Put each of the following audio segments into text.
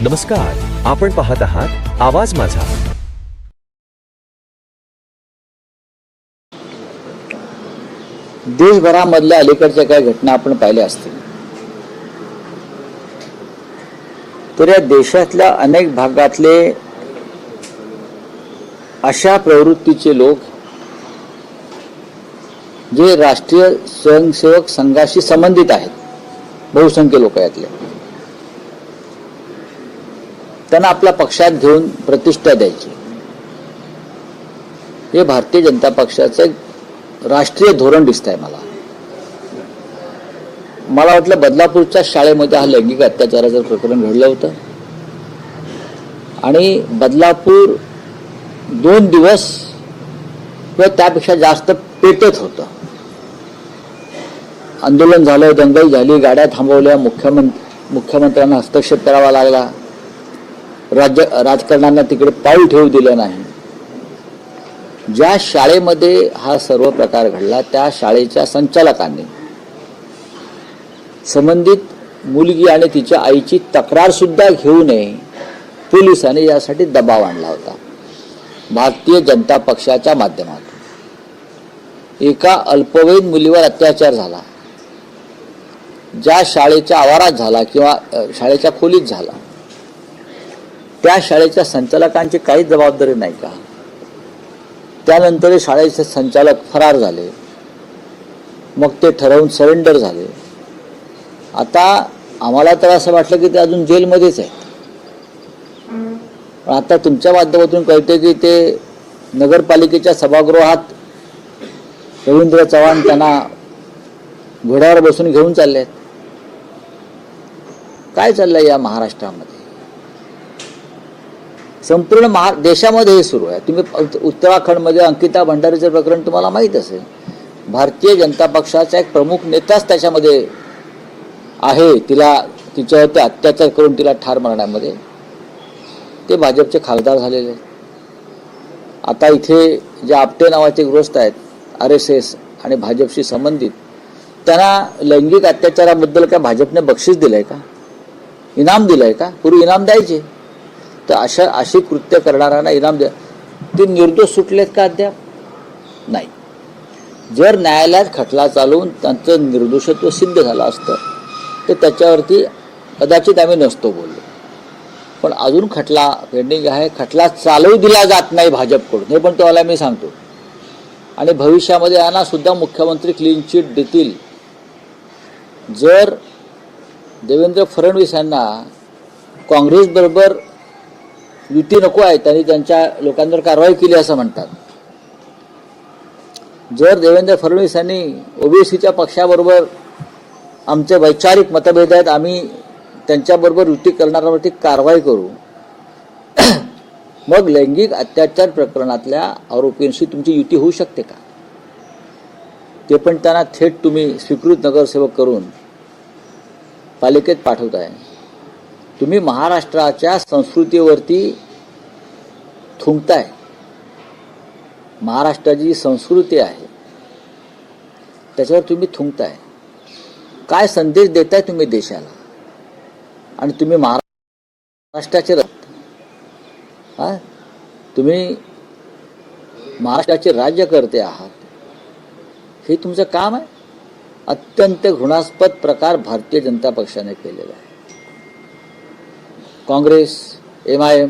नमस्कार, आपण पाहत आहात आवाज माझा. देशभरामधल्या अलीकडच्या काही घटना आपण पाहिल्या असतील तर या देशातल्या अनेक भागातले अशा प्रवृत्तीचे लोक जे राष्ट्रीय स्वयंसेवक संघाशी संबंधित आहेत, बहुसंख्य लोक यातले, त्यांना आपल्या पक्षात घेऊन प्रतिष्ठा द्यायची, हे भारतीय जनता पक्षाचं एक राष्ट्रीय धोरण दिसतंय. मला वाटलं बदलापूरच्या शाळेमध्ये हा लैंगिक अत्याचाराचं प्रकरण घडलं होतं आणि बदलापूर 2 दिवस किंवा त्यापेक्षा जास्त पेटत होतं. आंदोलन झालं, दंगल झाली, गाड्या थांबवल्या, मुख्यमंत्र्यांना हस्तक्षेप करावा लागला, राजकारण्यांना तिकडे पाऊल ठेवू दिलं नाही. ज्या शाळेमध्ये हा सर्व प्रकार घडला त्या शाळेच्या संचालकांनी संबंधित मुलगी आणि तिच्या आईची तक्रार सुद्धा घेऊ नये, पोलिसांनी यासाठी दबाव आणला होता. भारतीय जनता पक्षाच्या माध्यमातून एका अल्पवयीन मुलीवर अत्याचार झाला, ज्या शाळेच्या आवारात झाला किंवा शाळेच्या खोलीत झाला, त्या शाळेच्या संचालकांची काही जबाबदारी नाही का? त्यानंतर शाळेचे संचालक फरार झाले, मग ते ठरवून सरेंडर झाले. आता आम्हाला तर असं वाटलं की ते अजून जेलमध्येच आहेत. आता तुमच्या माध्यमातून कळते की ते नगरपालिकेच्या सभागृहात रवींद्र चव्हाण त्यांना घोड्यावर बसून घेऊन चालले आहेत. काय चाललंय या महाराष्ट्रामध्ये? संपूर्ण देशामध्ये हे सुरू आहे. तुम्ही उत्तराखंडमध्ये अंकिता भंडारीचं प्रकरण तुम्हाला माहीत असेल. भारतीय जनता पक्षाचा एक प्रमुख नेताच त्याच्यामध्ये आहे. तिच्यावरती अत्याचार करून तिला ठार मारण्यामध्ये ते भाजपचे खासदार झालेले. आता इथे जे आपटे नावाचे गृहस्थ आहेत, RSS आणि भाजपशी संबंधित, त्यांना लैंगिक अत्याचाराबद्दल काय भाजपने बक्षीस दिलंय का? इनाम दिलंय का? पूर्वी इनाम द्यायचे. तर अशी कृत्य करणाऱ्यांना इनाम द्या. ते निर्दोष सुटलेत का अद्याप? नाही. जर न्यायालयात खटला चालवून त्यांचं निर्दोषत्व सिद्ध झालं असतं तर त्याच्यावरती कदाचित आम्ही नसतो बोललो. पण अजून खटला पेंडिंग आहे. खटला चालवू दिला जात नाही भाजपकडून, हे पण तुम्हाला मी सांगतो. आणि भविष्यामध्ये यांना सुद्धा मुख्यमंत्री क्लीन चिट देतील. जर देवेंद्र फडणवीस यांना काँग्रेस बरोबर युती नको आहे, त्यांनी त्यांच्या लोकांवर कारवाई केली असं म्हणतात. जर देवेंद्र फडणवीस यांनी ओबीसीच्या पक्षाबरोबर आमचे वैचारिक मतभेद आहेत, आम्ही त्यांच्याबरोबर युती करणाऱ्यावरती कारवाई करू, मग लैंगिक अत्याचार प्रकरणातल्या आरोपींशी तुमची युती होऊ शकते का? ते पण त्यांना थेट तुम्ही स्वीकृत नगरसेवक करून पालिकेत पाठवताय. तुम्ही महाराष्ट्राच्या संस्कृतीवरती थुंकताय. महाराष्ट्राची संस्कृती आहे त्याच्यावर तुम्ही थुंकताय. काय संदेश देताय तुम्ही देशाला? आणि तुम्ही महाराष्ट्राचे तुम्ही महाराष्ट्राचे राज्यकर्ते आहात, हे तुमचं काम आहे. अत्यंत घृणास्पद प्रकार भारतीय जनता पक्षाने केलेला आहे. काँग्रेस, MIM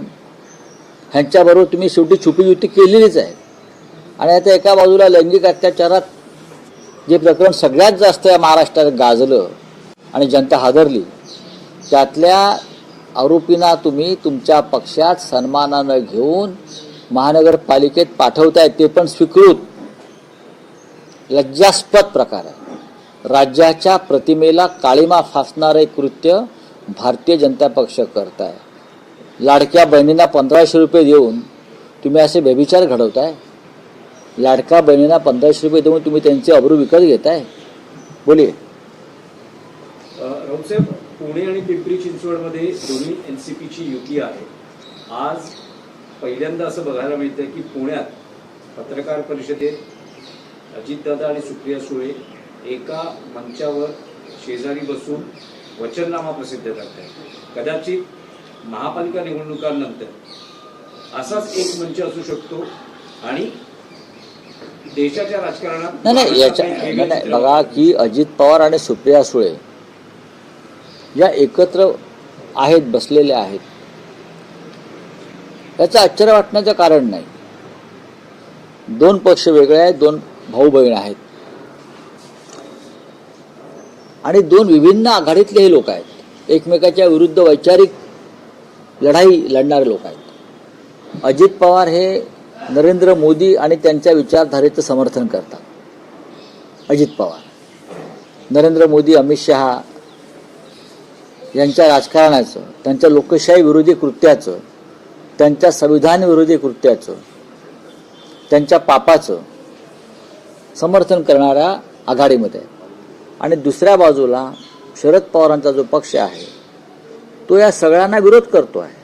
ह्यांच्याबरोबर तुम्ही शेवटी छुपी युती केलेलीच आहे. आणि आता एका बाजूला लैंगिक अत्याचारात जे प्रकरण सगळ्यात जास्त या महाराष्ट्रात गाजलं आणि जनता हादरली, त्यातल्या आरोपींना तुम्ही तुमच्या पक्षात सन्मानानं घेऊन महानगरपालिकेत पाठवताय, ते पण स्वीकृत. लज्जास्पद प्रकार आहे. राज्याच्या प्रतिमेला काळिमा फासणारे कृत्य भारतीय जनता पक्ष करताय. लाडक्या बहिणींना 1500 रुपये देऊन तुम्ही असे व्यभिचार घडवताय. लाडक्या बहिणींना 1500 रुपये देऊन तुम्ही त्यांचे अब्रू विकत घेताय. बोलिये. राऊतसाहेब, पुणे आणि पिंपरी चिंचवडमध्ये दोन्ही NCPची युती आहे. आज पहिल्यांदा असं बघायला मिळतं की पुण्यात पत्रकार परिषदेत अजितदादा आणि सुप्रिया सुळे एका मंचावर शेजारी बसून वचननामा प्रसिद्ध करतात. कदाचित महापालिका निवडणुकांनंतर असाच एक मंच असू शकतो आणि देशाच्या राजकारणात नाही याच्या नाही बघा की अजित पवार आणि सुप्रिया सुळे या एकत्र आहेत, बसलेले आहेत, याचं आश्चर्य वाटण्याचं कारण नाही. दोन पक्ष वेगळे आहेत, दोन भाऊ बहीण आहेत आणि दोन विभिन्न आघाडीतले हे लोक आहेत. एकमेकाच्या विरुद्ध वैचारिक लढाई लढणारे लोक आहेत. अजित पवार हे नरेंद्र मोदी आणि त्यांच्या विचारधारेचं समर्थन करतात. अजित पवार, नरेंद्र मोदी, अमित शहा यांच्या राजकारणाचं, त्यांच्या लोकशाही विरोधी कृत्याचं, त्यांच्या संविधान विरोधी कृत्याचं, त्यांच्या पापाचं समर्थन करणाऱ्या आघाडीमध्ये. आणि दुसऱ्या बाजूला शरद पवारांचा जो पक्ष आहे तो या सगळ्यांना विरोध करतो आहे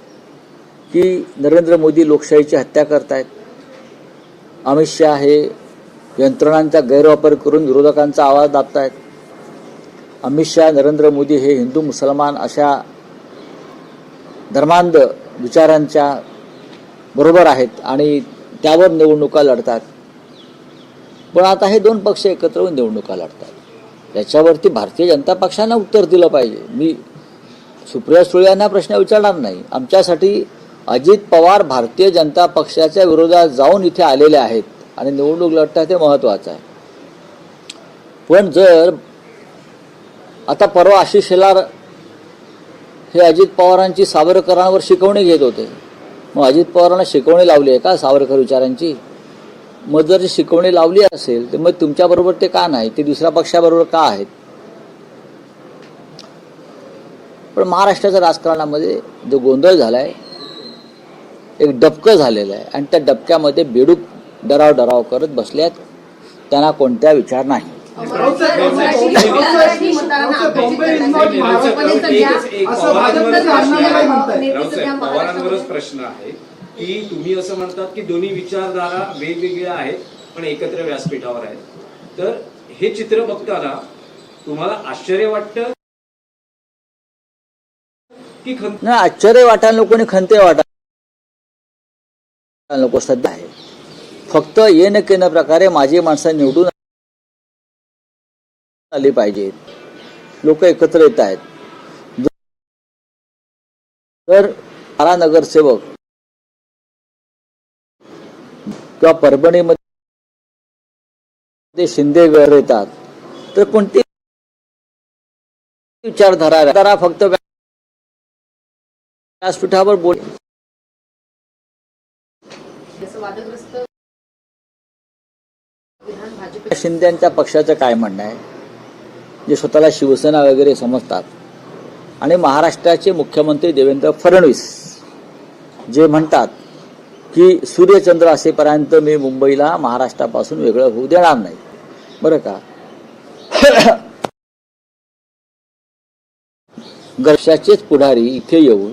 की नरेंद्र मोदी लोकशाहीची हत्या करतायत, अमित शहा हे यंत्रणांचा गैरवापर करून विरोधकांचा आवाज दाबतायत, अमित शहा, नरेंद्र मोदी हे हिंदू मुसलमान अशा धर्मांध विचारांच्या बरोबर आहेत आणि त्यावर निवडणुका लढतात. पण आता हे दोन पक्ष एकत्र होऊन निवडणुका लढतात. याच्यावरती भारतीय जनता पक्षानं उत्तर दिलं पाहिजे. मी सुप्रिया सुळे यांना प्रश्न विचारणार नाही. आमच्यासाठी अजित पवार भारतीय जनता पक्षाच्या विरोधात जाऊन इथे आलेले आहेत आणि निवडणूक लढतात हे महत्त्वाचं आहे. पण जर आता परवा आशिष शेलार हे अजित पवारांची सावरकरांवर शिकवणी घेत होते, मग अजित पवारांना शिकवणी लावली आहे का सावरकर विचारांची? मग जर शिकवणी लावली असेल तर मग तुमच्याबरोबर ते का नाही, ते दुसऱ्या पक्षाबरोबर का आहेत? पण महाराष्ट्राच्या राजकारणामध्ये जो गोंधळ झालाय, एक डबकं झालेलं आहे आणि त्या डबक्यामध्ये बेडूक डराव करत बसल्यात. त्यांना कोणत्या विचार नाही. पवारांवरच प्रश्न आहे की तुम्ही असं म्हणतात की दोन्ही विचारधारा वेगवेगळ्या आहेत पण एकत्र व्यासपीठावर आहेत. तर हे चित्र बघताना तुम्हाला आश्चर्य वाटतं की नाही? आश्चर्य वाटायला नको आणि खंते वाटायला नको. सध्या आहे फक्त येणं केनं प्रकारे माझी माणसं निवडून आली पाहिजेत, लोक एकत्र येत आहेत. जर 12 नगरसेवक किंवा परभणीमध्ये शिंदे येतात तर कोणती विचारधारा फक्त व्यासपीठावर बोल. शिंदेच्या पक्षाचं काय म्हणणं आहे, जे स्वतःला शिवसेना वगैरे समजतात, आणि महाराष्ट्राचे मुख्यमंत्री देवेंद्र फडणवीस जे म्हणतात की सूर्यचंद्र असेपर्यंत मी मुंबईला महाराष्ट्रापासून वेगळं होऊ देणार नाही. बरं का? गर्षाचेच पुढारी इथे येऊन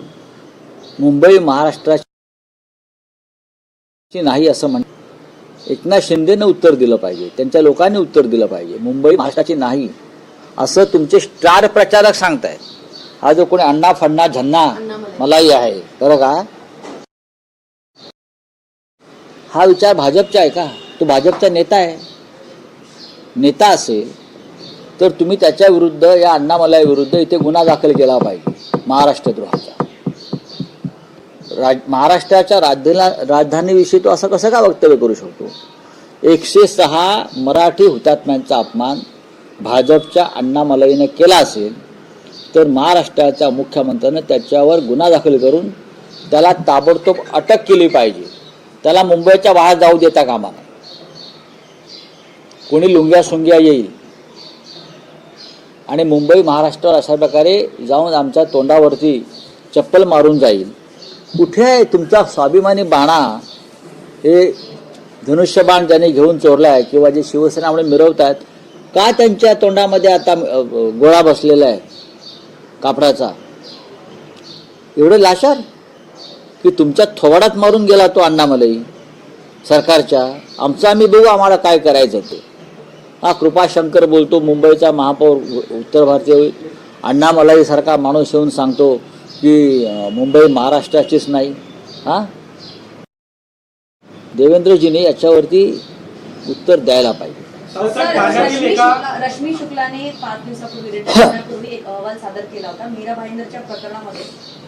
मुंबई महाराष्ट्राची नाही असं म्हणतात. एकनाथ शिंदेनं उत्तर दिलं पाहिजे, त्यांच्या लोकांनी उत्तर दिलं पाहिजे. मुंबई महाराष्ट्राची नाही असं तुमचे स्टार प्रचारक सांगतायत. हा जो कोणी अण्णा फण्णा झन्ना मलाही आहे, बरं का, हा विचार भाजपचा आहे का? तो भाजपचा नेता आहे. नेता असेल तर तुम्ही त्याच्या विरुद्ध, या अण्णामलाई विरुद्ध इथे गुन्हा दाखल केला पाहिजे, महाराष्ट्रद्रोहाचा. महाराष्ट्राच्या राजधानीविषयी तो असं कसं का वक्तव्य करू शकतो? 106 मराठी हुतात्म्यांचा अपमान भाजपच्या अण्णामलाईने केला असेल तर महाराष्ट्राच्या मुख्यमंत्र्यानं त्याच्यावर गुन्हा दाखल करून त्याला ताबडतोब अटक केली पाहिजे. त्याला मुंबईच्या बाहेर जाऊ देता कामा नये. कोणी लुंग्या सुंग्या येईल आणि मुंबई महाराष्ट्रावर अशा प्रकारे जाऊन आमच्या तोंडावरती चप्पल मारून जाईल. कुठे आहे तुमचा स्वाभिमानी बाणा? हे धनुष्यबाण ज्यांनी घेऊन चोरलाय किंवा जे शिवसेना म्हणून मिरवतात, का त्यांच्या तोंडामध्ये आता गोळा बसलेला आहे कापडाचा? एवढे लाचार की तुमच्या थोबाडात मारून गेला तो अण्णामलाई सरकारच्या. आमचं आम्ही बघू, आम्हाला काय करायचं ते. हा कृपाशंकर बोलतो, मुंबईचा महापौर उत्तर भारतीय अण्णामलाई सारखा माणूस येऊन सांगतो की मुंबई महाराष्ट्राचीच नाही. हां, देवेंद्रजींनी याच्यावरती उत्तर द्यायला पाहिजे. रश्मी शुक्लाने 5 दिवसापूर्वी रिटायरमेंटपूर्वी एक अहवाल सादर केला होता. मीरा भाईंदरच्या प्रकरणामध्ये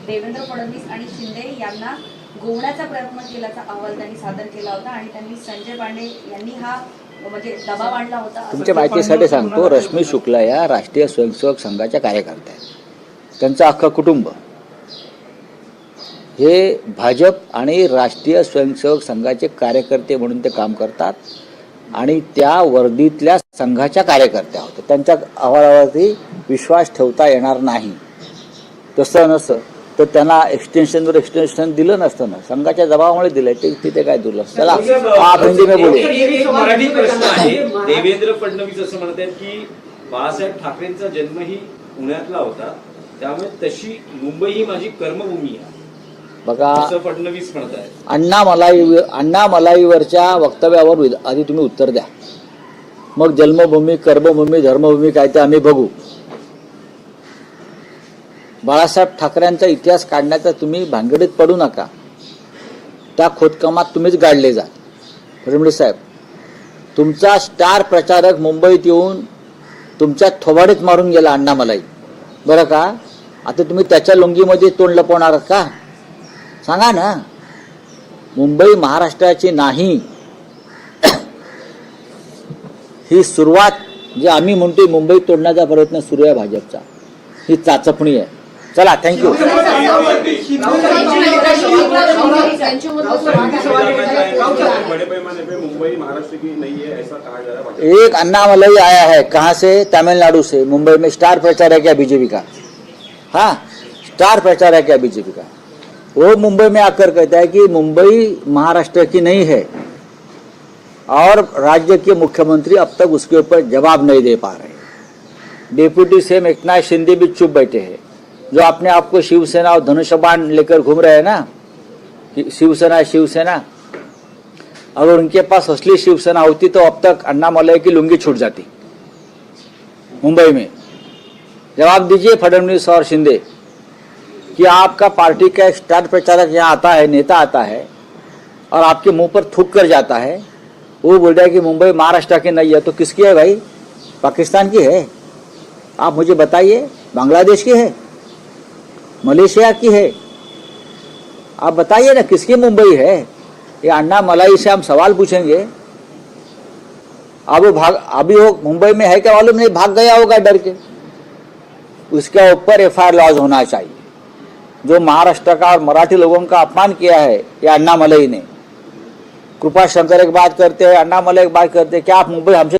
देवेंद्र फडणवीस आणि शिंदे यांना गोवण्याचा प्रयत्न केल्याचा अहवाल त्यांनी सादर केला होता आणि त्यांनी संजय पांडे यांनी हा म्हणजे दबाव आणला होता. तुमच्या माहितीसाठी सांगतो, रश्मी शुक्ला या राष्ट्रीय स्वयंसेवक संघाच्या कार्यकर्त्या आहेत. त्यांचं अख्खं कुटुंब हे भाजप आणि राष्ट्रीय स्वयंसेवक संघाचे कार्यकर्ते म्हणून ते काम करतात आणि त्या वर्दीतल्या संघाच्या कार्यकर्त्या होत्या. त्यांच्या अहवालावरती विश्वास ठेवता येणार नाही. तसं नसतं तर त्यांना एक्सटेन्शन दिलं नसतं ना, संघाच्या दबावामुळे दिलंय ते. तिथे काय दिलं. चला आप हिंदी में बोलिए. एक मराठी प्रश्न आहे. देवेंद्र फडणवीस असं म्हणतात की बाळासाहेब ठाकरेंचा जन्मही पुण्यातला होता, त्यामुळे तशी मुंबई ही माझी कर्मभूमी आहे बघा, असं फडणवीस म्हणतात. अण्णा मलाईवरच्या वक्तव्यावर आधी तुम्ही उत्तर द्या, मग जन्मभूमी, कर्मभूमी, धर्मभूमी काय ते आम्ही बघू. बाळासाहेब ठाकरेंचा इतिहास काढण्याचा तुम्ही भानगडीत पडू नका. त्या खोदकामात तुम्हीच गाडले जा. फडणवीस साहेब, तुमचा स्टार प्रचारक मुंबईत येऊन तुमच्या थोबाडीत मारून गेला अण्णा मलाई, बरं का? आता तुम्ही त्याच्या लुंगीमध्ये तोंड लपवणार का? सांगा ना. मुंबई महाराष्ट्राची नाही, ही सुरुवात जे आम्ही म्हणतोय मुंबई तोडण्याचा प्रयत्न सुरू आहे भाजपचा, ही चाचपणी आहे. चला, थँक्यू. एक अन्ना मलाई आया है, कहाँ से? तमिलनाडु से. मुंबई में स्टार प्रचार है क्या बीजेपी का? हाँ, स्टार प्रचार है क्या बीजेपी का? वो मुंबई में आकर कहता है कि मुंबई महाराष्ट्र की नहीं है और राज्य के मुख्यमंत्री अब तक उसके ऊपर जवाब नहीं दे पा रहे. डिप्यूटी सीएम एकनाथ शिंदे भी चुप बैठे हैं, जो अपने आप को शिवसेना और धनुष्यबाण लेकर घूम रहे हैं ना, कि शिवसेना शिवसेना. अगर उनके पास असली शिवसेना होती तो अब तक अन्ना मलाई की लुंगी छूट जाती मुंबई में. जवाब दीजिए फडणवीस और शिंदे कि आपका पार्टी का एक स्टार प्रचारक यहाँ आता है, नेता आता है और आपके मुंह पर थूक कर जाता है. वो बोल रहा है कि मुंबई महाराष्ट्र की नहीं है, तो किसकी है भाई? पाकिस्तान की है? आप मुझे बताइए. बांग्लादेश की है? मलेशिया की है? आप बताइए ना, किसकी मुंबई है? ये अन्ना मलाई से हम सवाल पूछेंगे. अब वो अभी वो मुंबई में है क्या मालूम नहीं, भाग गया होगा डर के. उसके ऊपर एफआईआर लॉन्च होना चाहिए. जो महाराष्ट्र का और मराठी लोगों का अपमान किया है ये अन्ना मलाई ने. कृपा शंकर एक बात करते हैं, अन्ना मलाई एक बात करते हैं, क्या आप मुंबई हमसे